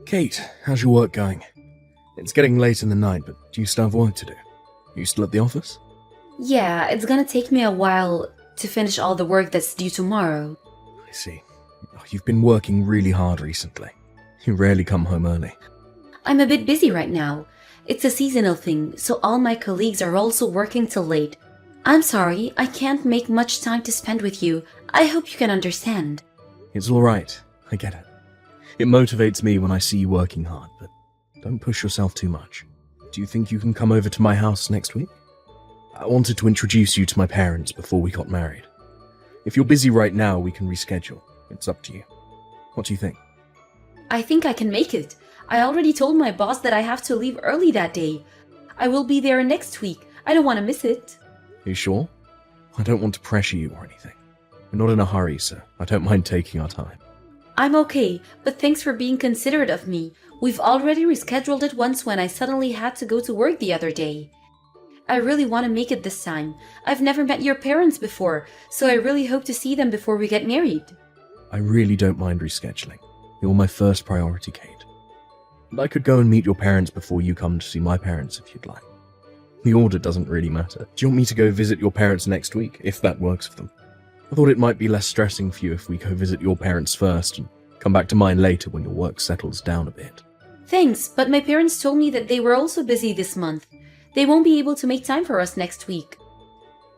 Kate, how's your work going? It's getting late in the night, but do you still have work to do? Are you still at the office? Yeah, it's gonna take me a while to finish all the work that's due tomorrow. I see. Oh, you've been working really hard recently. You rarely come home early. I'm a bit busy right now. It's a seasonal thing, so all my colleagues are also working till late. I'm sorry, I can't make much time to spend with you. I hope you can understand. It's alright, I get it. It motivates me when I see you working hard, but don't push yourself too much. Do you think you can come over to my house next week? I wanted to introduce you to my parents before we got married. If you're busy right now, we can reschedule. It's up to you. What do you think? I think I can make it. I already told my boss that I have to leave early that day. I will be there next week. I don't want to miss it. Are you sure? I don't want to pressure you or anything. We're not in a hurry, so I don't mind taking our time. I'm okay, but thanks for being considerate of me. We've already rescheduled it once when I suddenly had to go to work the other day. I really want to make it this time. I've never met your parents before, so I really hope to see them before we get married. I really don't mind rescheduling. You're my first priority, Kate. And I could go and meet your parents before you come to see my parents if you'd like. The order doesn't really matter. Do you want me to go visit your parents next week, if that works for them? I thought it might be less stressing for you if we go visit your parents first and come back to mine later when your work settles down a bit. Thanks, but my parents told me that they were also busy this month. They won't be able to make time for us next week.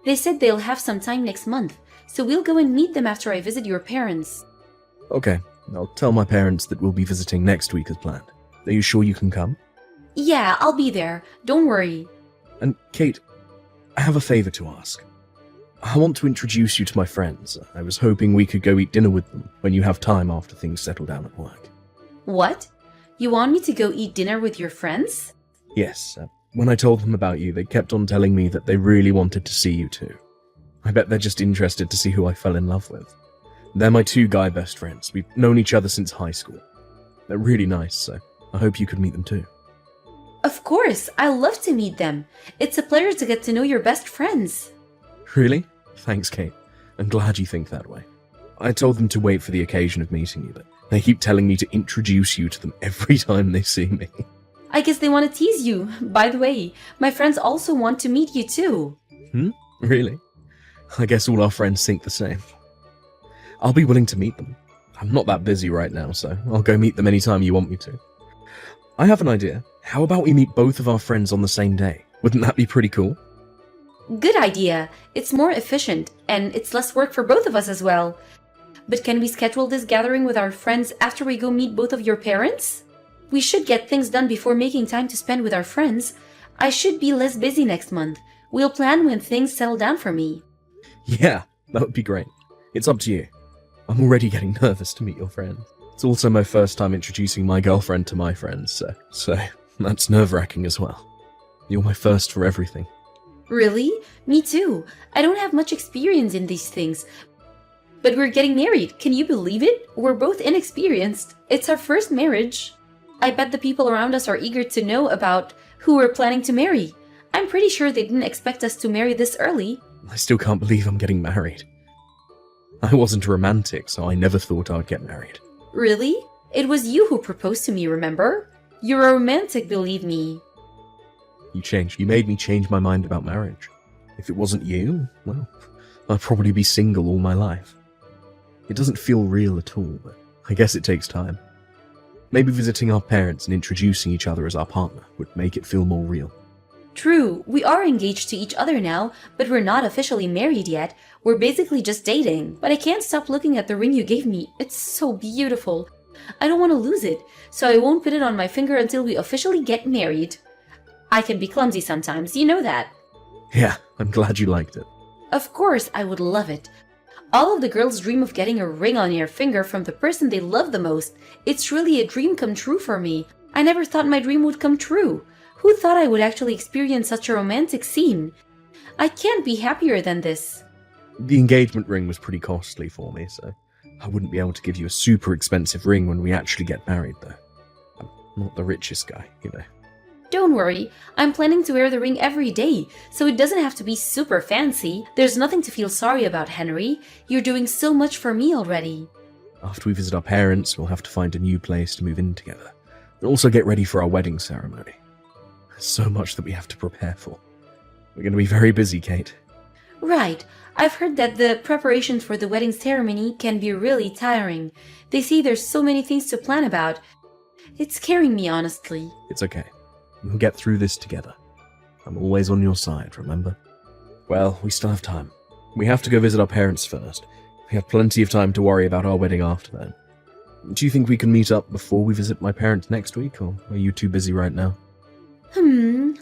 They said they'll have some time next month, so we'll go and meet them after I visit your parents. Okay, I'll tell my parents that we'll be visiting next week as planned. Are you sure you can come? Yeah, I'll be there. Don't worry. And Kate, I have a favor to ask. I want to introduce you to my friends. I was hoping we could go eat dinner with them when you have time after things settle down at work. What? You want me to go eat dinner with your friends? Yes, when I told them about you, they kept on telling me that they really wanted to see you too. I bet they're just interested to see who I fell in love with. They're my two guy best friends. We've known each other since high school. They're really nice, so I hope you could meet them too. Of course, I love to meet them. It's a pleasure to get to know your best friends. Really? Thanks, Kate. I'm glad you think that way. I told them to wait for the occasion of meeting you, but they keep telling me to introduce you to them every time they see me. I guess they want to tease you. By the way, my friends also want to meet you too. Really? I guess all our friends think the same. I'll be willing to meet them. I'm not that busy right now, so I'll go meet them anytime you want me to. I have an idea. How about we meet both of our friends on the same day? Wouldn't that be pretty cool? Good idea. It's more efficient, and it's less work for both of us as well. But can we schedule this gathering with our friends after we go meet both of your parents? We should get things done before making time to spend with our friends. I should be less busy next month. We'll plan when things settle down for me. Yeah, that would be great. It's up to you. I'm already getting nervous to meet your friends. It's also my first time introducing my girlfriend to my friends, so that's nerve-wracking as well. You're my first for everything. Really? Me too. I don't have much experience in these things. But we're getting married. Can you believe it? We're both inexperienced. It's our first marriage. I bet the people around us are eager to know about who we're planning to marry. I'm pretty sure they didn't expect us to marry this early. I still can't believe I'm getting married. I wasn't a romantic, so I never thought I'd get married. Really? It was you who proposed to me, remember? You're a romantic, believe me. You changed. You made me change my mind about marriage. If it wasn't you, well, I'd probably be single all my life. It doesn't feel real at all, but I guess it takes time. Maybe visiting our parents and introducing each other as our partner would make it feel more real. True, we are engaged to each other now, but we're not officially married yet. We're basically just dating. But I can't stop looking at the ring you gave me. It's so beautiful. I don't want to lose it, so I won't put it on my finger until we officially get married. I can be clumsy sometimes, you know that. Yeah, I'm glad you liked it. Of course, I would love it. All of the girls dream of getting a ring on their finger from the person they love the most. It's really a dream come true for me. I never thought my dream would come true. Who thought I would actually experience such a romantic scene? I can't be happier than this. The engagement ring was pretty costly for me, so I wouldn't be able to give you a super expensive ring when we actually get married, though. I'm not the richest guy, you know. Don't worry, I'm planning to wear the ring every day, so it doesn't have to be super fancy. There's nothing to feel sorry about, Henry. You're doing so much for me already. After we visit our parents, we'll have to find a new place to move in together. And also get ready for our wedding ceremony. There's so much that we have to prepare for. We're going to be very busy, Kate. Right. I've heard that the preparations for the wedding ceremony can be really tiring. They say there's so many things to plan about. It's scaring me, honestly. It's okay. We'll get through this together. I'm always on your side, remember? Well, we still have time. We have to go visit our parents first. We have plenty of time to worry about our wedding after then. Do you think we can meet up before we visit my parents next week, or are you too busy right now?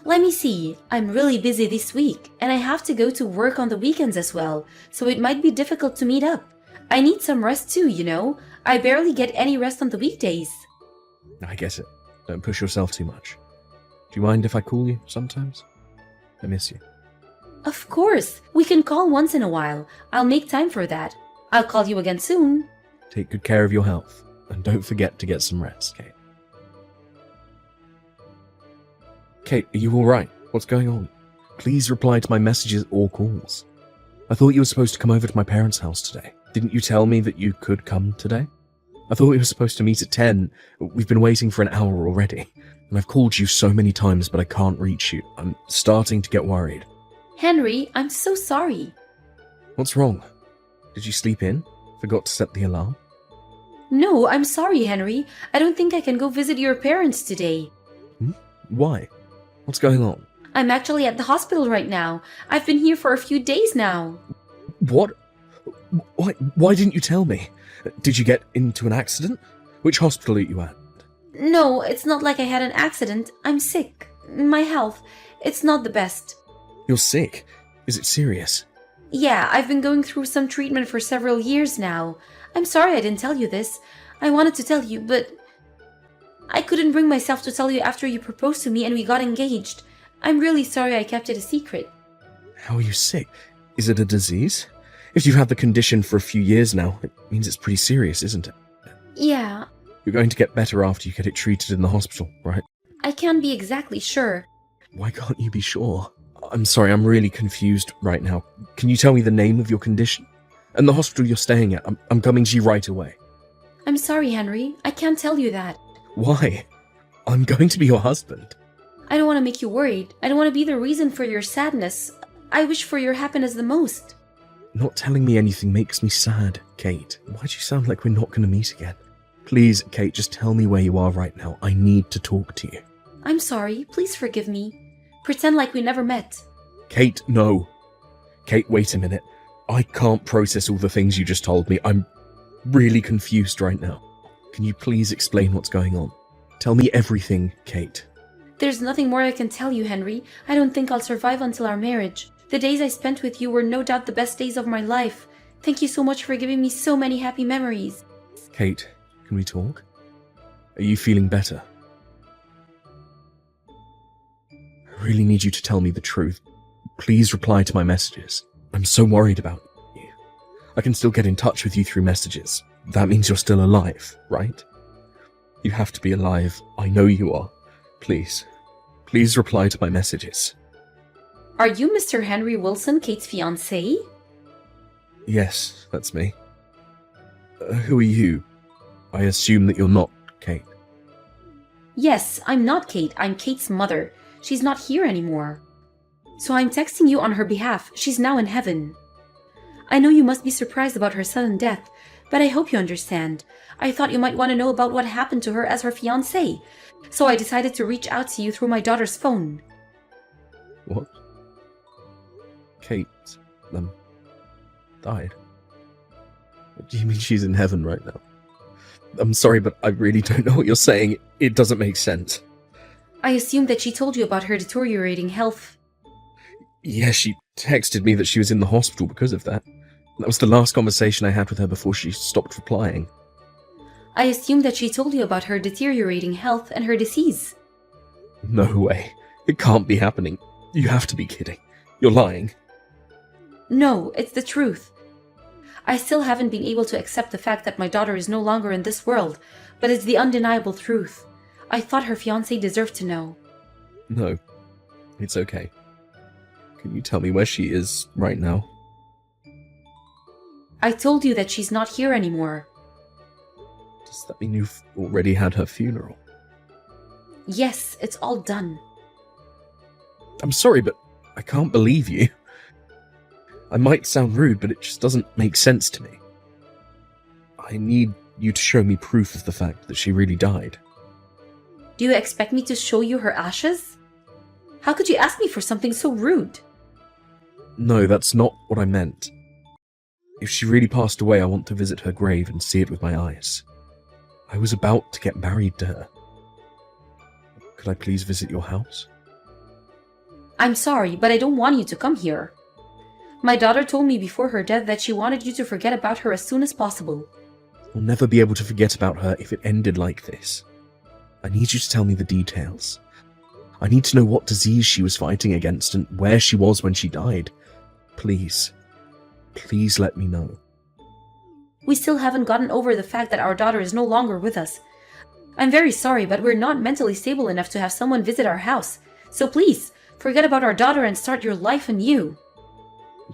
Let me see. I'm really busy this week, and I have to go to work on the weekends as well, so it might be difficult to meet up. I need some rest too, you know? I barely get any rest on the weekdays. I get it. Don't push yourself too much. Do you mind if I call you sometimes? I miss you. Of course. We can call once in a while. I'll make time for that. I'll call you again soon. Take good care of your health, and don't forget to get some rest, Kate. Kate, are you alright? What's going on? Please reply to my messages or calls. I thought you were supposed to come over to my parents' house today. Didn't you tell me that you could come today? I thought we were supposed to meet at 10. We've been waiting for an hour already. And I've called you so many times, but I can't reach you. I'm starting to get worried. Henry, I'm so sorry. What's wrong? Did you sleep in? Forgot to set the alarm? No, I'm sorry, Henry. I don't think I can go visit your parents today. Why? What's going on? I'm actually at the hospital right now. I've been here for a few days now. What? Why didn't you tell me? Did you get into an accident? Which hospital are you at? No, it's not like I had an accident. I'm sick. My health, it's not the best. You're sick? Is it serious? Yeah, I've been going through some treatment for several years now. I'm sorry I didn't tell you this. I wanted to tell you, but I couldn't bring myself to tell you after you proposed to me and we got engaged. I'm really sorry I kept it a secret. How are you sick? Is it a disease? If you've had the condition for a few years now, it means it's pretty serious, isn't it? Yeah. You're going to get better after you get it treated in the hospital, right? I can't be exactly sure. Why can't you be sure? I'm sorry, I'm really confused right now. Can you tell me the name of your condition? And the hospital you're staying at? I'm coming to you right away. I'm sorry, Henry. I can't tell you that. Why? I'm going to be your husband. I don't want to make you worried. I don't want to be the reason for your sadness. I wish for your happiness the most. Not telling me anything makes me sad, Kate. Why do you sound like we're not going to meet again? Please, Kate, just tell me where you are right now. I need to talk to you. I'm sorry. Please forgive me. Pretend like we never met. Kate, no. Kate, wait a minute. I can't process all the things you just told me. I'm really confused right now. Can you please explain what's going on? Tell me everything, Kate. There's nothing more I can tell you, Henry. I don't think I'll survive until our marriage. The days I spent with you were no doubt the best days of my life. Thank you so much for giving me so many happy memories. Kate, can we talk? Are you feeling better? I really need you to tell me the truth. Please reply to my messages. I'm so worried about you. I can still get in touch with you through messages. That means you're still alive, right? You have to be alive. I know you are. Please. Please reply to my messages. Are you Mr. Henry Wilson, Kate's fiancé? Yes, that's me. Who are you? I assume that you're not Kate. Yes, I'm not Kate. I'm Kate's mother. She's not here anymore. So I'm texting you on her behalf. She's now in heaven. I know you must be surprised about her sudden death, but I hope you understand. I thought you might want to know about what happened to her as her fiancé, so I decided to reach out to you through my daughter's phone. What? Kate, died? What do you mean she's in heaven right now? I'm sorry, but I really don't know what you're saying. It doesn't make sense. I assumed that she told you about her deteriorating health. Yeah, she texted me that she was in the hospital because of that. That was the last conversation I had with her before she stopped replying. I assumed that she told you about her deteriorating health and her disease. No way. It can't be happening. You have to be kidding. You're lying. No, it's the truth. I still haven't been able to accept the fact that my daughter is no longer in this world, but it's the undeniable truth. I thought her fiancé deserved to know. No, it's okay. Can you tell me where she is right now? I told you that she's not here anymore. Does that mean you've already had her funeral? Yes, it's all done. I'm sorry, but I can't believe you. I might sound rude, but it just doesn't make sense to me. I need you to show me proof of the fact that she really died. Do you expect me to show you her ashes? How could you ask me for something so rude? No, that's not what I meant. If she really passed away, I want to visit her grave and see it with my eyes. I was about to get married to her. Could I please visit your house? I'm sorry, but I don't want you to come here. My daughter told me before her death that she wanted you to forget about her as soon as possible. I'll never be able to forget about her if it ended like this. I need you to tell me the details. I need to know what disease she was fighting against and where she was when she died. Please. Please let me know. We still haven't gotten over the fact that our daughter is no longer with us. I'm very sorry, but we're not mentally stable enough to have someone visit our house. So please, forget about our daughter and start your life anew.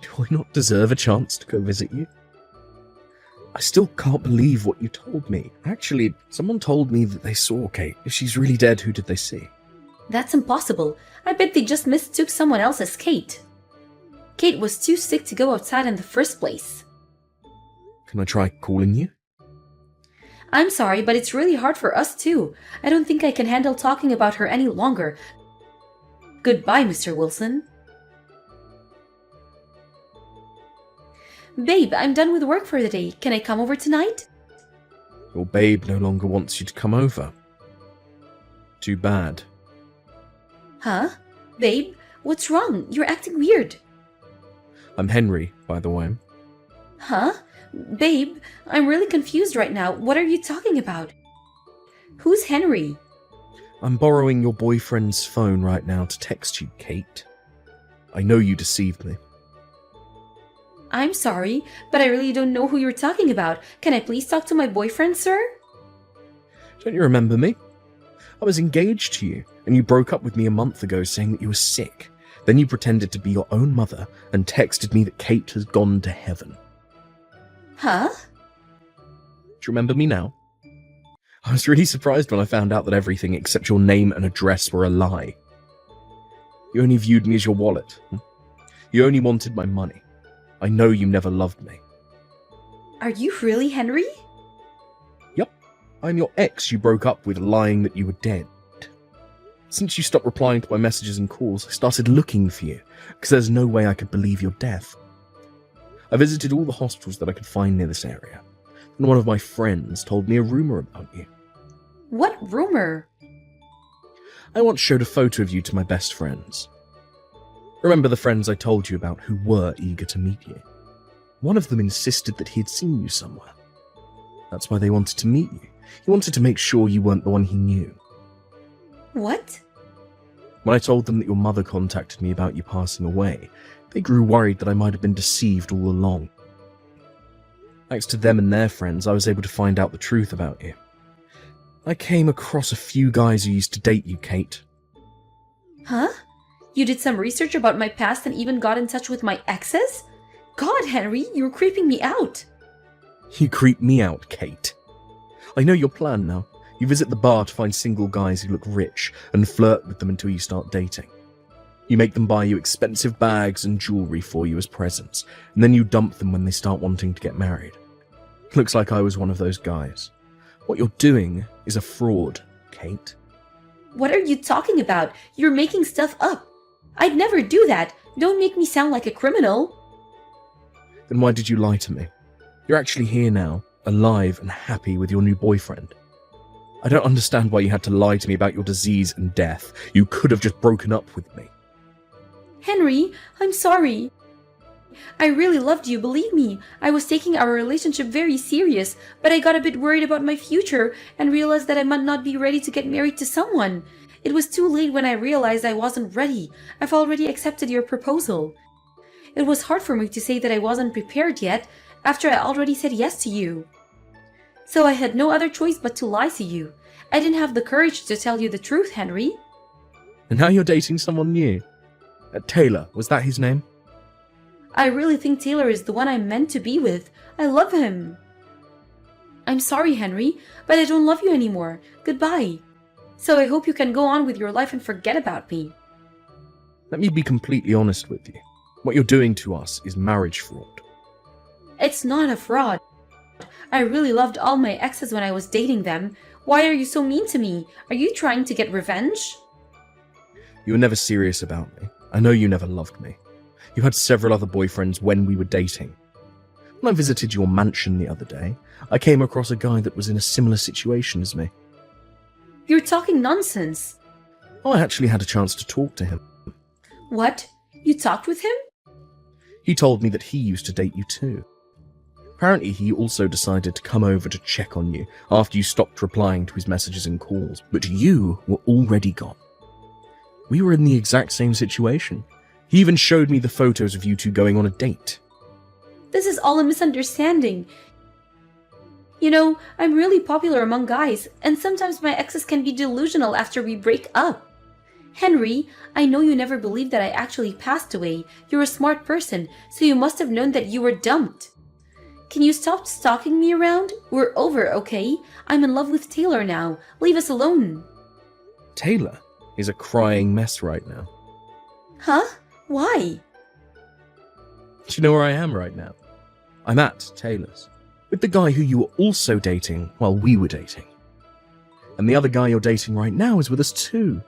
Do I not deserve a chance to go visit you? I still can't believe what you told me. Actually, someone told me that they saw Kate. If she's really dead, who did they see? That's impossible. I bet they just mistook someone else as Kate. Kate was too sick to go outside in the first place. Can I try calling you? I'm sorry, but it's really hard for us too. I don't think I can handle talking about her any longer. Goodbye, Mr. Wilson. Babe, I'm done with work for the day. Can I come over tonight? Your babe no longer wants you to come over. Too bad. Huh? Babe, what's wrong? You're acting weird. I'm Henry, by the way. Huh? Babe, I'm really confused right now. What are you talking about? Who's Henry? I'm borrowing your boyfriend's phone right now to text you, Kate. I know you deceived me. I'm sorry, but I really don't know who you're talking about. Can I please talk to my boyfriend, sir? Don't you remember me? I was engaged to you, and you broke up with me a month ago saying that you were sick. Then you pretended to be your own mother and texted me that Kate has gone to heaven. Huh? Do you remember me now? I was really surprised when I found out that everything except your name and address were a lie. You only viewed me as your wallet. You only wanted my money. I know you never loved me. Are you really Henry? Yep. I'm your ex you broke up with lying that you were dead. Since you stopped replying to my messages and calls, I started looking for you, because there's no way I could believe your death. I visited all the hospitals that I could find near this area, and one of my friends told me a rumor about you. What rumor? I once showed a photo of you to my best friends. Remember the friends I told you about who were eager to meet you? One of them insisted that he had seen you somewhere. That's why they wanted to meet you. He wanted to make sure you weren't the one he knew. What? When I told them that your mother contacted me about you passing away, they grew worried that I might have been deceived all along. Thanks to them and their friends, I was able to find out the truth about you. I came across a few guys who used to date you, Kate. Huh? You did some research about my past and even got in touch with my exes? God, Henry, you're creeping me out. You creep me out, Kate. I know your plan now. You visit the bar to find single guys who look rich and flirt with them until you start dating. You make them buy you expensive bags and jewelry for you as presents, and then you dump them when they start wanting to get married. Looks like I was one of those guys. What you're doing is a fraud, Kate. What are you talking about? You're making stuff up. I'd never do that. Don't make me sound like a criminal. Then why did you lie to me? You're actually here now, alive and happy with your new boyfriend. I don't understand why you had to lie to me about your disease and death. You could have just broken up with me. Henry, I'm sorry. I really loved you, believe me. I was taking our relationship very serious, but I got a bit worried about my future and realized that I might not be ready to get married to someone. It was too late when I realized I wasn't ready. I've already accepted your proposal. It was hard for me to say that I wasn't prepared yet after I already said yes to you. So I had no other choice but to lie to you. I didn't have the courage to tell you the truth, Henry. And now you're dating someone new. Taylor, was that his name? I really think Taylor is the one I'm meant to be with. I love him. I'm sorry, Henry, but I don't love you anymore. Goodbye. So I hope you can go on with your life and forget about me. Let me be completely honest with you. What you're doing to us is marriage fraud. It's not a fraud. I really loved all my exes when I was dating them. Why are you so mean to me? Are you trying to get revenge? You were never serious about me. I know you never loved me. You had several other boyfriends when we were dating. When I visited your mansion the other day, I came across a guy that was in a similar situation as me. You're talking nonsense. I actually had a chance to talk to him. What? You talked with him? He told me that he used to date you too. Apparently, he also decided to come over to check on you after you stopped replying to his messages and calls, but you were already gone. We were in the exact same situation. He even showed me the photos of you two going on a date. This is all a misunderstanding. You know, I'm really popular among guys, and sometimes my exes can be delusional after we break up. Henry, I know you never believed that I actually passed away. You're a smart person, so you must have known that you were dumped. Can you stop stalking me around? We're over, okay? I'm in love with Taylor now. Leave us alone. Taylor is a crying mess right now. Huh? Why? Do you know where I am right now? I'm at Taylor's, with the guy who you were also dating while we were dating. And the other guy you're dating right now is with us too.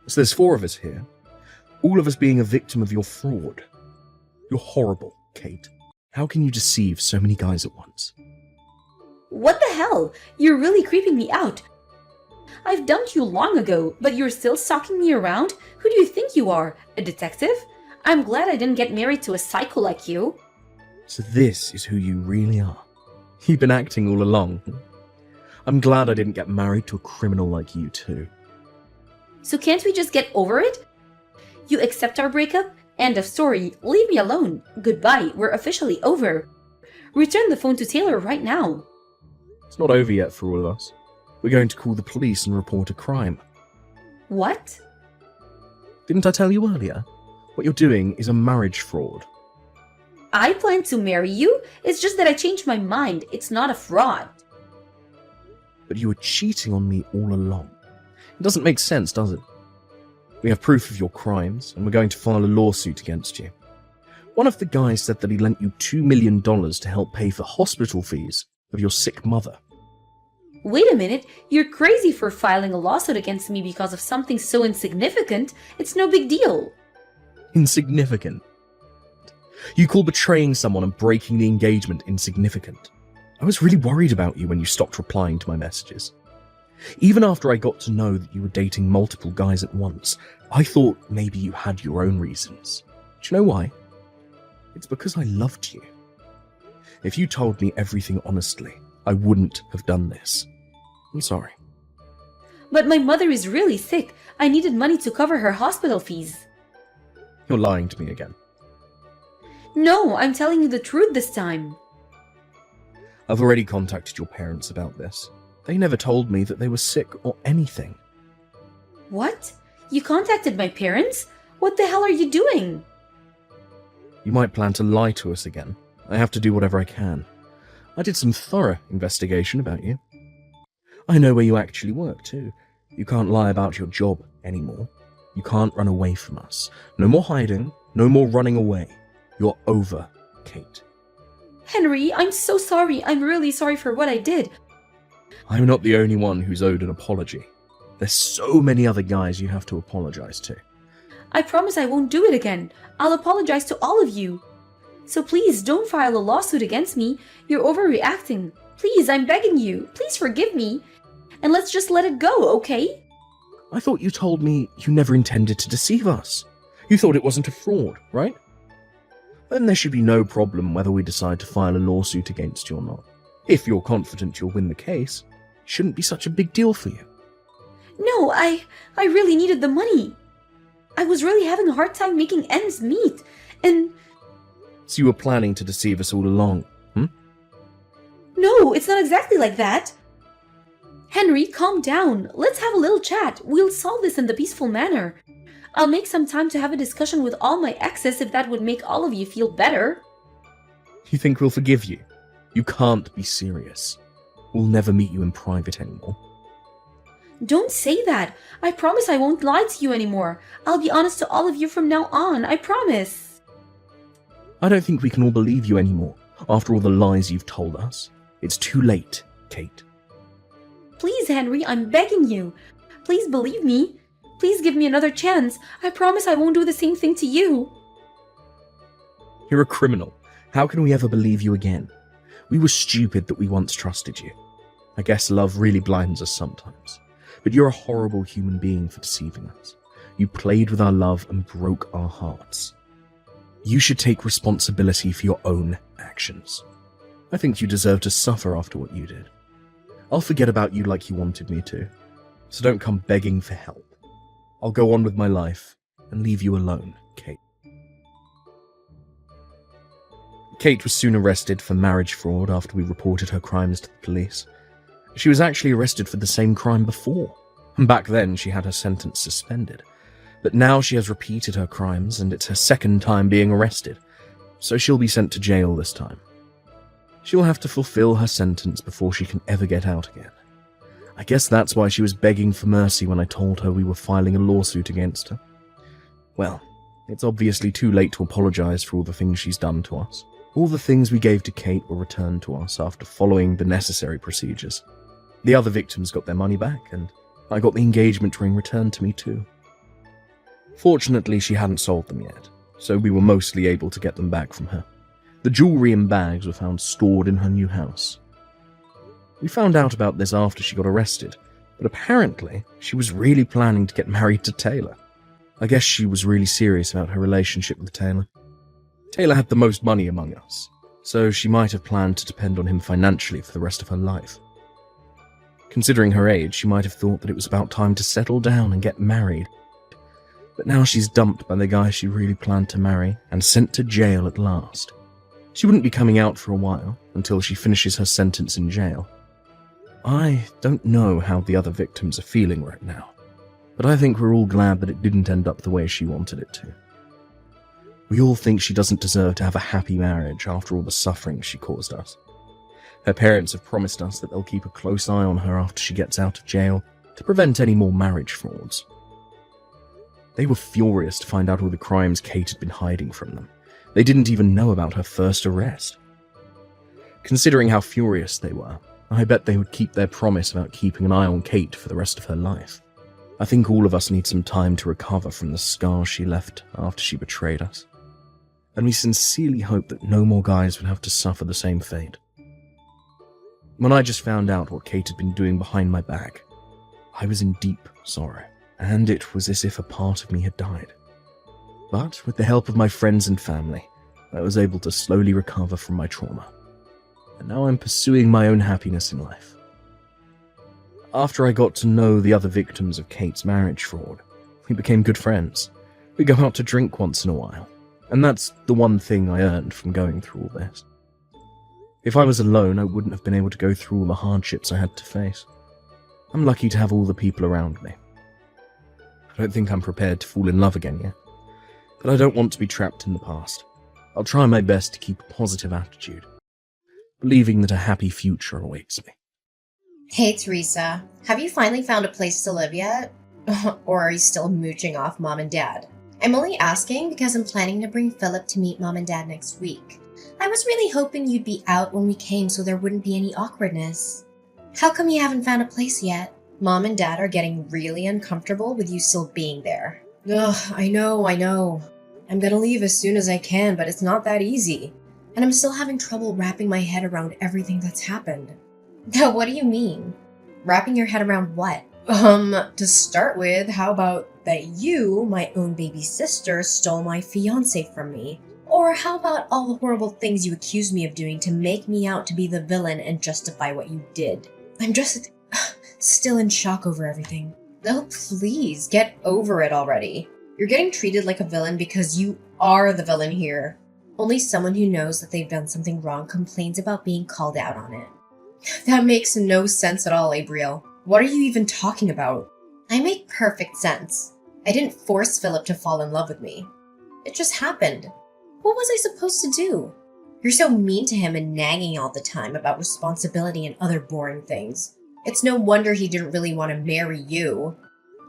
So there's 4 of us here, all of us being a victim of your fraud. You're horrible, Kate. How can you deceive so many guys at once? What the hell? You're really creeping me out. I've dumped you long ago, but you're still stalking me around? Who do you think you are? A detective? I'm glad I didn't get married to a psycho like you. So this is who you really are. You've been acting all along. I'm glad I didn't get married to a criminal like you too. So can't we just get over it? You accept our breakup? End of story. Leave me alone. Goodbye. We're officially over. Return the phone to Taylor right now. It's not over yet for all of us. We're going to call the police and report a crime. What? Didn't I tell you earlier? What you're doing is a marriage fraud. I plan to marry you. It's just that I changed my mind. It's not a fraud. But you were cheating on me all along. It doesn't make sense, does it? We have proof of your crimes, and we're going to file a lawsuit against you. One of the guys said that he lent you $2 million to help pay for hospital fees of your sick mother. Wait a minute. You're crazy for filing a lawsuit against me because of something so insignificant. It's no big deal. Insignificant. You call betraying someone and breaking the engagement insignificant. I was really worried about you when you stopped replying to my messages. Even after I got to know that you were dating multiple guys at once, I thought maybe you had your own reasons. Do you know why? It's because I loved you. If you told me everything honestly, I wouldn't have done this. I'm sorry. But my mother is really sick. I needed money to cover her hospital fees. You're lying to me again. No, I'm telling you the truth this time. I've already contacted your parents about this. They never told me that they were sick or anything. What? You contacted my parents? What the hell are you doing? You might plan to lie to us again. I have to do whatever I can. I did some thorough investigation about you. I know where you actually work too. You can't lie about your job anymore. You can't run away from us. No more hiding, no more running away. You're over, Kate. Henry, I'm so sorry. I'm really sorry for what I did. I'm not the only one who's owed an apology. There's so many other guys you have to apologize to. I promise I won't do it again. I'll apologize to all of you. So please don't file a lawsuit against me. You're overreacting. Please, I'm begging you. Please forgive me. And let's just let it go, okay? I thought you told me you never intended to deceive us. You thought it wasn't a fraud, right? Then there should be no problem whether we decide to file a lawsuit against you or not. If you're confident you'll win the case, it shouldn't be such a big deal for you. No, I really needed the money. I was really having a hard time making ends meet. And So you were planning to deceive us all along, no, it's not exactly like that. Henry, calm down. Let's have a little chat. We'll solve this in the peaceful manner. I'll make some time to have a discussion with all my exes if that would make all of you feel better. You think we'll forgive you? You can't be serious. We'll never meet you in private anymore. Don't say that. I promise I won't lie to you anymore. I'll be honest to all of you from now on. I promise. I don't think we can all believe you anymore, after all the lies you've told us. It's too late, Kate. Please, Henry, I'm begging you. Please believe me. Please give me another chance. I promise I won't do the same thing to you. You're a criminal. How can we ever believe you again? We were stupid that we once trusted you. I guess love really blinds us sometimes. But you're a horrible human being for deceiving us. You played with our love and broke our hearts. You should take responsibility for your own actions. I think you deserve to suffer after what you did. I'll forget about you like you wanted me to. So don't come begging for help. I'll go on with my life and leave you alone, Kate. Kate was soon arrested for marriage fraud after we reported her crimes to the police. She was actually arrested for the same crime before, and back then she had her sentence suspended. But now she has repeated her crimes, and it's her second time being arrested, so she'll be sent to jail this time. She'll have to fulfill her sentence before she can ever get out again. I guess that's why she was begging for mercy when I told her we were filing a lawsuit against her. Well, it's obviously too late to apologize for all the things she's done to us. All the things we gave to Kate were returned to us after following the necessary procedures. The other victims got their money back, and I got the engagement ring returned to me too. Fortunately, she hadn't sold them yet, so we were mostly able to get them back from her. The jewellery and bags were found stored in her new house. We found out about this after she got arrested, but apparently she was really planning to get married to Taylor. I guess she was really serious about her relationship with Taylor. Taylor had the most money among us, so she might have planned to depend on him financially for the rest of her life. Considering her age, she might have thought that it was about time to settle down and get married. But now she's dumped by the guy she really planned to marry and sent to jail at last. She wouldn't be coming out for a while, until she finishes her sentence in jail. I don't know how the other victims are feeling right now, but I think we're all glad that it didn't end up the way she wanted it to. We all think she doesn't deserve to have a happy marriage after all the suffering she caused us. Her parents have promised us that they'll keep a close eye on her after she gets out of jail to prevent any more marriage frauds. They were furious to find out all the crimes Kate had been hiding from them. They didn't even know about her first arrest. Considering how furious they were, I bet they would keep their promise about keeping an eye on Kate for the rest of her life. I think all of us need some time to recover from the scars she left after she betrayed us. And we sincerely hope that no more guys would have to suffer the same fate. When I just found out what Kate had been doing behind my back, I was in deep sorrow, and it was as if a part of me had died. But with the help of my friends and family, I was able to slowly recover from my trauma. And now I'm pursuing my own happiness in life. After I got to know the other victims of Kate's marriage fraud, we became good friends. We go out to drink once in a while, and that's the one thing I earned from going through all this. If I was alone, I wouldn't have been able to go through all the hardships I had to face. I'm lucky to have all the people around me. I don't think I'm prepared to fall in love again yet, but I don't want to be trapped in the past. I'll try my best to keep a positive attitude, believing that a happy future awaits me. Hey Teresa, have you finally found a place to live yet? Or are you still mooching off mom and dad? I'm only asking because I'm planning to bring Philip to meet mom and dad next week. I was really hoping you'd be out when we came so there wouldn't be any awkwardness. How come you haven't found a place yet? Mom and dad are getting really uncomfortable with you still being there. Ugh, I know. I'm gonna leave as soon as I can, but it's not that easy. And I'm still having trouble wrapping my head around everything that's happened. Now, what do you mean? Wrapping your head around what? To start with, how about that you, my own baby sister, stole my fiancé from me? Or how about all the horrible things you accused me of doing to make me out to be the villain and justify what you did? I'm just still in shock over everything. Oh, please, get over it already. You're getting treated like a villain because you are the villain here. Only someone who knows that they've done something wrong complains about being called out on it. That makes no sense at all, Abriel. What are you even talking about? I make perfect sense. I didn't force Philip to fall in love with me. It just happened. What was I supposed to do? You're so mean to him and nagging all the time about responsibility and other boring things. It's no wonder he didn't really want to marry you.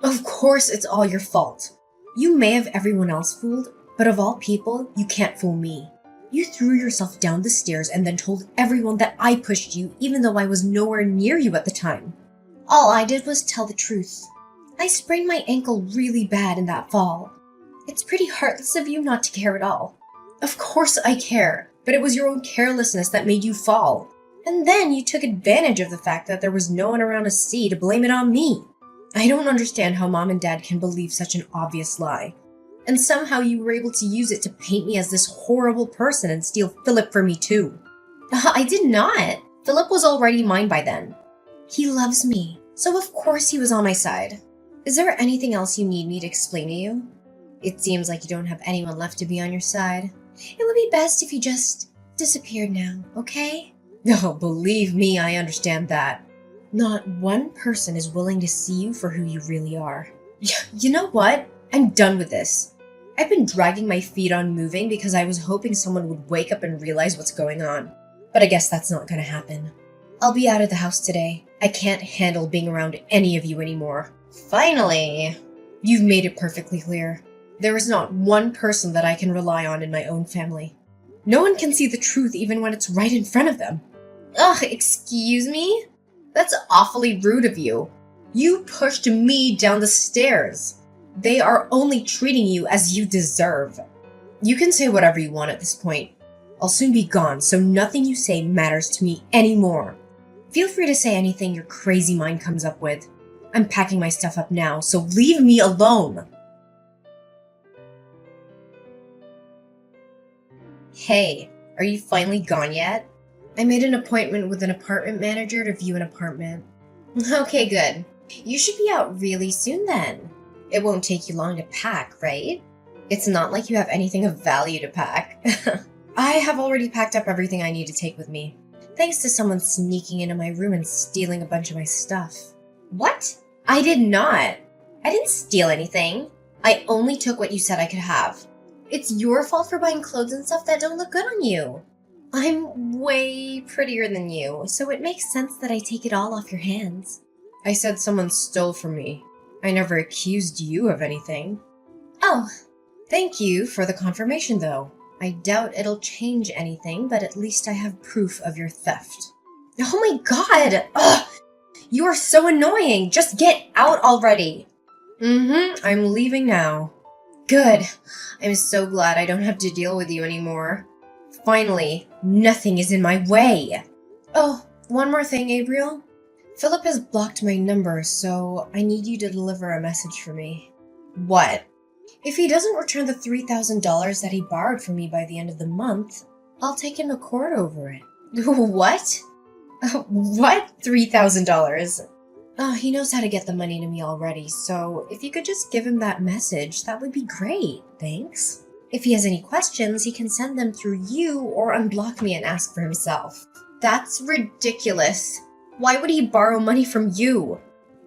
Of course it's all your fault. You may have everyone else fooled, but of all people, you can't fool me. You threw yourself down the stairs and then told everyone that I pushed you even though I was nowhere near you at the time. All I did was tell the truth. I sprained my ankle really bad in that fall. It's pretty heartless of you not to care at all. Of course I care, but it was your own carelessness that made you fall. And then you took advantage of the fact that there was no one around to see to blame it on me. I don't understand how Mom and Dad can believe such an obvious lie. And somehow you were able to use it to paint me as this horrible person and steal Philip from me too. I did not. Philip was already mine by then. He loves me, so of course he was on my side. Is there anything else you need me to explain to you? It seems like you don't have anyone left to be on your side. It would be best if you just disappeared now, okay? Oh, believe me, I understand that. Not one person is willing to see you for who you really are. You know what? I'm done with this. I've been dragging my feet on moving because I was hoping someone would wake up and realize what's going on. But I guess that's not gonna happen. I'll be out of the house today. I can't handle being around any of you anymore. Finally! You've made it perfectly clear. There is not one person that I can rely on in my own family. No one can see the truth even when it's right in front of them. Ugh, excuse me? That's awfully rude of you. You pushed me down the stairs. They are only treating you as you deserve. You can say whatever you want at this point. I'll soon be gone, so nothing you say matters to me anymore. Feel free to say anything your crazy mind comes up with. I'm packing my stuff up now, so leave me alone. Hey, are you finally gone yet? I made an appointment with an apartment manager to view an apartment. Okay, good. You should be out really soon then. It won't take you long to pack, right? It's not like you have anything of value to pack. I have already packed up everything I need to take with me, thanks to someone sneaking into my room and stealing a bunch of my stuff. What? I did not. I didn't steal anything. I only took what you said I could have. It's your fault for buying clothes and stuff that don't look good on you. I'm way prettier than you, so it makes sense that I take it all off your hands. I said someone stole from me. I never accused you of anything. Oh, thank you for the confirmation though. I doubt it'll change anything, but at least I have proof of your theft. Oh my god! Ugh! You are so annoying! Just get out already! I'm leaving now. Good. I'm so glad I don't have to deal with you anymore. Finally, nothing is in my way. Oh, one more thing, Gabriel. Philip has blocked my number, so I need you to deliver a message for me. What? If he doesn't return the $3,000 that he borrowed from me by the end of the month, I'll take him to court over it. What? What? $3,000? Oh, he knows how to get the money to me already, so if you could just give him that message, that would be great. Thanks. If he has any questions, he can send them through you or unblock me and ask for himself. That's ridiculous. Why would he borrow money from you?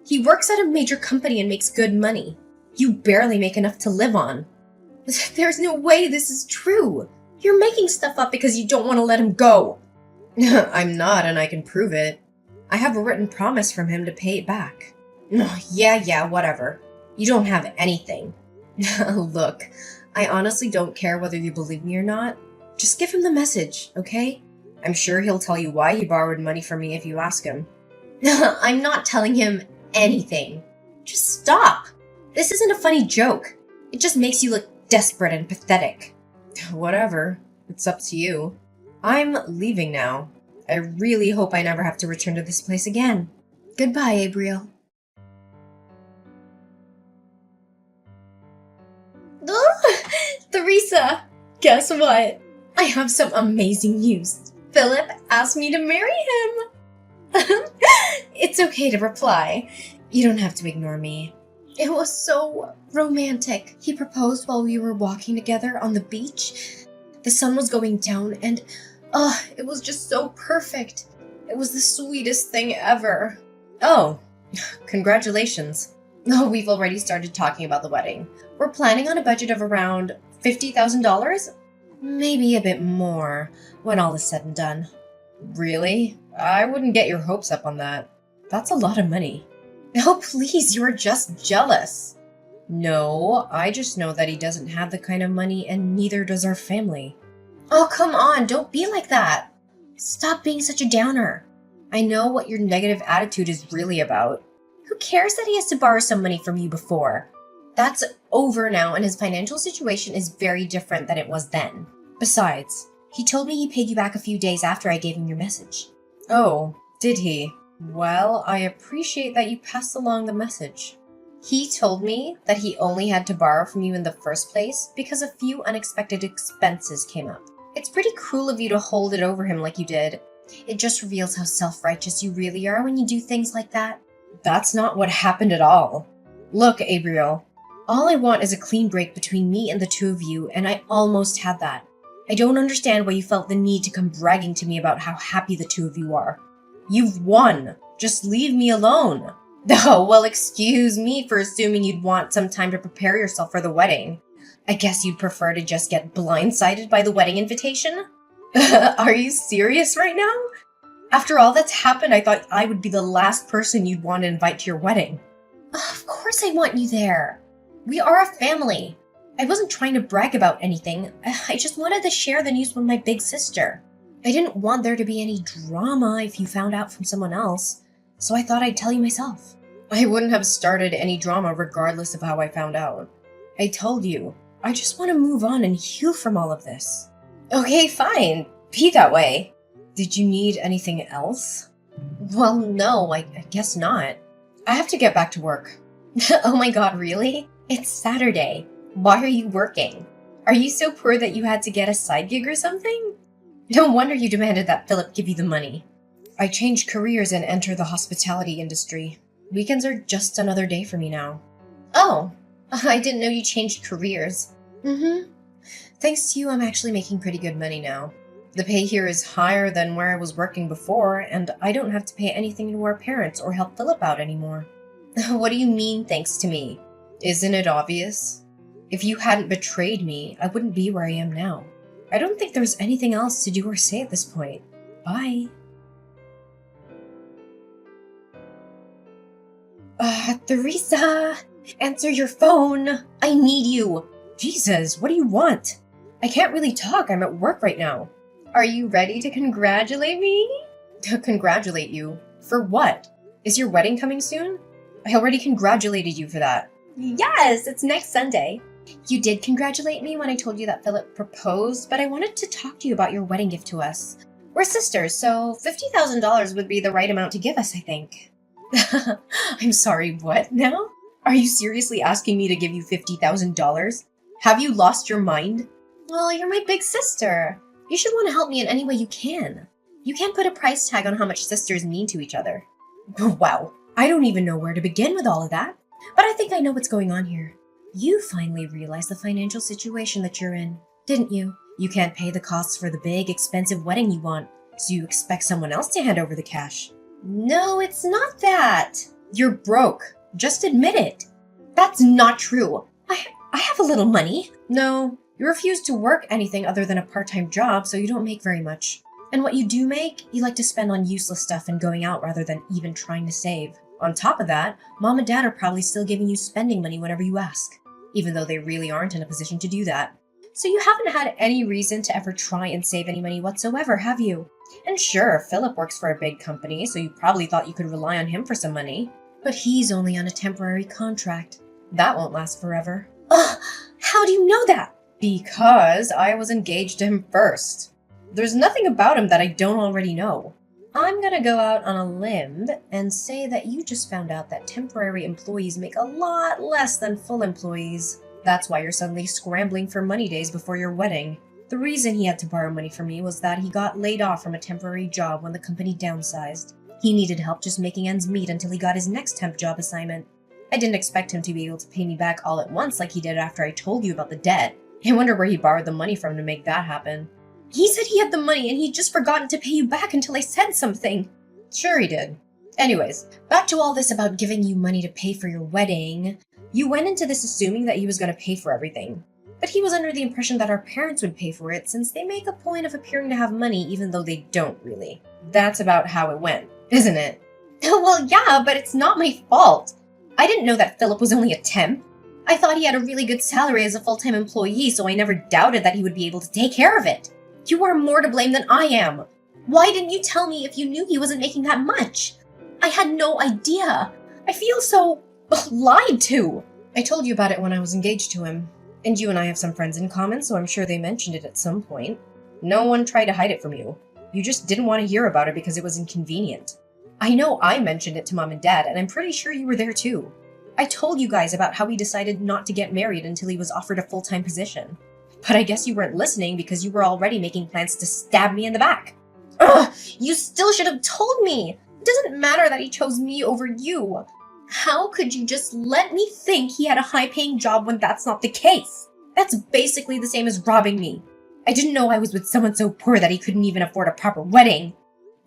He works at a major company and makes good money. You barely make enough to live on. There's no way this is true. You're making stuff up because you don't want to let him go. I'm not, and I can prove it. I have a written promise from him to pay it back. Yeah, whatever. You don't have anything. Look, I honestly don't care whether you believe me or not. Just give him the message, okay? I'm sure he'll tell you why he borrowed money from me if you ask him. I'm not telling him anything. Just stop. This isn't a funny joke. It just makes you look desperate and pathetic. Whatever. It's up to you. I'm leaving now. I really hope I never have to return to this place again. Goodbye, Gabriel. Theresa, guess what? I have some amazing news. Philip asked me to marry him. It's okay to reply. You don't have to ignore me. It was so romantic. He proposed while we were walking together on the beach. The sun was going down and, it was just so perfect. It was the sweetest thing ever. Oh, congratulations. Oh, we've already started talking about the wedding. We're planning on a budget of around $50,000? Maybe a bit more when all is said and done. Really? I wouldn't get your hopes up on that. That's a lot of money. Oh, please, you're just jealous. No, I just know that he doesn't have the kind of money and neither does our family. Oh, come on, don't be like that. Stop being such a downer. I know what your negative attitude is really about. Who cares that he has to borrow some money from you before? That's over now, and his financial situation is very different than it was then. Besides, he told me he paid you back a few days after I gave him your message. Oh, did he? Well, I appreciate that you passed along the message. He told me that he only had to borrow from you in the first place because a few unexpected expenses came up. It's pretty cruel of you to hold it over him like you did. It just reveals how self-righteous you really are when you do things like that. That's not what happened at all. Look, Abriel, all I want is a clean break between me and the two of you, and I almost had that. I don't understand why you felt the need to come bragging to me about how happy the two of you are. You've won. Just leave me alone. Oh, well, excuse me for assuming you'd want some time to prepare yourself for the wedding. I guess you'd prefer to just get blindsided by the wedding invitation? Are you serious right now? After all that's happened, I thought I would be the last person you'd want to invite to your wedding. Of course I want you there. We are a family. I wasn't trying to brag about anything. I just wanted to share the news with my big sister. I didn't want there to be any drama if you found out from someone else, so I thought I'd tell you myself. I wouldn't have started any drama regardless of how I found out. I told you, I just want to move on and heal from all of this. Okay, fine. Be that way. Did you need anything else? Well, no, I guess not. I have to get back to work. Oh my god, really? It's Saturday. Why are you working? Are you so poor that you had to get a side gig or something? No wonder you demanded that Philip give you the money. I changed careers and entered the hospitality industry. Weekends are just another day for me now. Oh, I didn't know you changed careers. Thanks to you, I'm actually making pretty good money now. The pay here is higher than where I was working before, and I don't have to pay anything to our parents or help Philip out anymore. What do you mean, thanks to me? Isn't it obvious? If you hadn't betrayed me, I wouldn't be where I am now. I don't think there's anything else to do or say at this point. Bye. Theresa! Answer your phone! I need you! Jesus, what do you want? I can't really talk, I'm at work right now. Are you ready to congratulate me? To congratulate you? For what? Is your wedding coming soon? I already congratulated you for that. Yes, it's next Sunday. You did congratulate me when I told you that Philip proposed, but I wanted to talk to you about your wedding gift to us. We're sisters, so $50,000 would be the right amount to give us, I think. I'm sorry, what now? Are you seriously asking me to give you $50,000? Have you lost your mind? Well, you're my big sister. You should want to help me in any way you can. You can't put a price tag on how much sisters mean to each other. Wow, I don't even know where to begin with all of that, but I think I know what's going on here. You finally realized the financial situation that you're in, didn't you? You can't pay the costs for the big, expensive wedding you want, so you expect someone else to hand over the cash. No, it's not that. You're broke. Just admit it. That's not true. I have a little money. No, you refuse to work anything other than a part-time job, so you don't make very much. And what you do make, you like to spend on useless stuff and going out rather than even trying to save. On top of that, Mom and Dad are probably still giving you spending money whenever you ask, even though they really aren't in a position to do that. So you haven't had any reason to ever try and save any money whatsoever, have you? And sure, Philip works for a big company, so you probably thought you could rely on him for some money. But he's only on a temporary contract. That won't last forever. Ugh, how do you know that? Because I was engaged to him first. There's nothing about him that I don't already know. I'm gonna go out on a limb and say that you just found out that temporary employees make a lot less than full employees. That's why you're suddenly scrambling for money days before your wedding. The reason he had to borrow money from me was that he got laid off from a temporary job when the company downsized. He needed help just making ends meet until he got his next temp job assignment. I didn't expect him to be able to pay me back all at once like he did after I told you about the debt. I wonder where he borrowed the money from to make that happen. He said he had the money and he'd just forgotten to pay you back until I said something. Sure he did. Anyways, back to all this about giving you money to pay for your wedding. You went into this assuming that he was going to pay for everything. But he was under the impression that our parents would pay for it since they make a point of appearing to have money even though they don't really. That's about how it went, isn't it? Well, yeah, but it's not my fault. I didn't know that Philip was only a temp. I thought he had a really good salary as a full-time employee, so I never doubted that he would be able to take care of it. You are more to blame than I am. Why didn't you tell me if you knew he wasn't making that much? I had no idea. I feel so lied to. I told you about it when I was engaged to him. And you and I have some friends in common, so I'm sure they mentioned it at some point. No one tried to hide it from you. You just didn't want to hear about it because it was inconvenient. I know I mentioned it to Mom and Dad, and I'm pretty sure you were there too. I told you guys about how he decided not to get married until he was offered a full-time position. But I guess you weren't listening because you were already making plans to stab me in the back. Ugh! You still should have told me! It doesn't matter that he chose me over you. How could you just let me think he had a high-paying job when that's not the case? That's basically the same as robbing me. I didn't know I was with someone so poor that he couldn't even afford a proper wedding.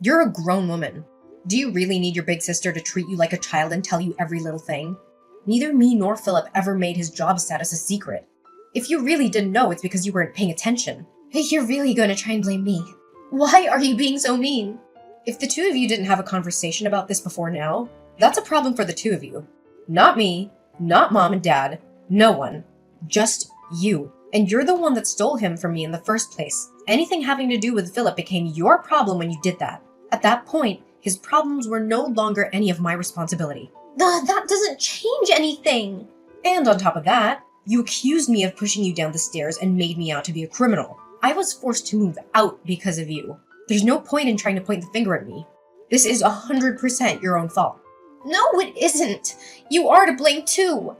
You're a grown woman. Do you really need your big sister to treat you like a child and tell you every little thing? Neither me nor Philip ever made his job status a secret. If you really didn't know, it's because you weren't paying attention. You're really going to try and blame me. Why are you being so mean? If the two of you didn't have a conversation about this before now, that's a problem for the two of you. Not me, not Mom and Dad, no one. Just you. And you're the one that stole him from me in the first place. Anything having to do with Philip became your problem when you did that. At that point, his problems were no longer any of my responsibility. That doesn't change anything! And on top of that, you accused me of pushing you down the stairs and made me out to be a criminal. I was forced to move out because of you. There's no point in trying to point the finger at me. This is 100% your own fault. No, it isn't. You are to blame too.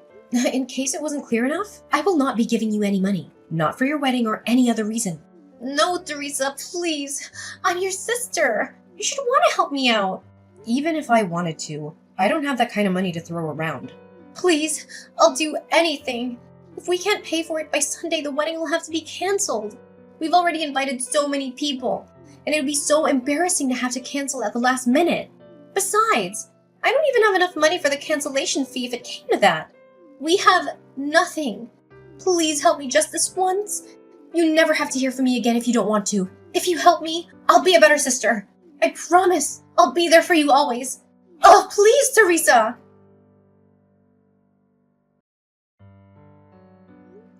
In case it wasn't clear enough, I will not be giving you any money. Not for your wedding or any other reason. No, Teresa, please. I'm your sister. You should want to help me out. Even if I wanted to, I don't have that kind of money to throw around. Please, I'll do anything. If we can't pay for it by Sunday, the wedding will have to be canceled. We've already invited so many people, and it would be so embarrassing to have to cancel at the last minute. Besides, I don't even have enough money for the cancellation fee if it came to that. We have nothing. Please help me just this once. You never have to hear from me again if you don't want to. If you help me, I'll be a better sister. I promise I'll be there for you always. Oh, please, Teresa!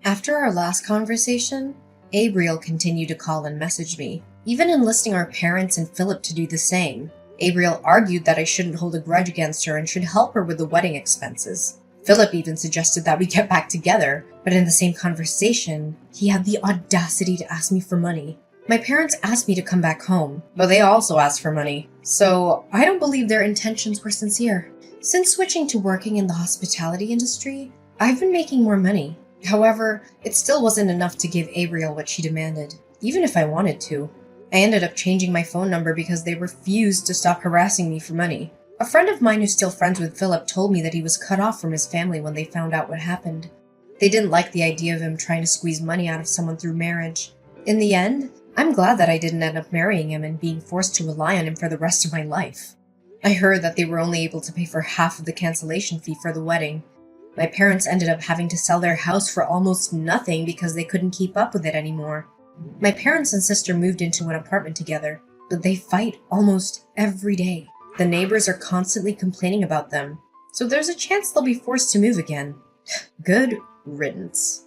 After our last conversation, Abriel continued to call and message me, even enlisting our parents and Philip to do the same. Abriel argued that I shouldn't hold a grudge against her and should help her with the wedding expenses. Philip even suggested that we get back together, but in the same conversation, he had the audacity to ask me for money. My parents asked me to come back home, but they also asked for money, so I don't believe their intentions were sincere. Since switching to working in the hospitality industry, I've been making more money. However, it still wasn't enough to give Abriel what she demanded, even if I wanted to. I ended up changing my phone number because they refused to stop harassing me for money. A friend of mine who's still friends with Philip told me that he was cut off from his family when they found out what happened. They didn't like the idea of him trying to squeeze money out of someone through marriage. In the end, I'm glad that I didn't end up marrying him and being forced to rely on him for the rest of my life. I heard that they were only able to pay for half of the cancellation fee for the wedding. My parents ended up having to sell their house for almost nothing because they couldn't keep up with it anymore. My parents and sister moved into an apartment together, but they fight almost every day. The neighbors are constantly complaining about them, so there's a chance they'll be forced to move again. Good riddance.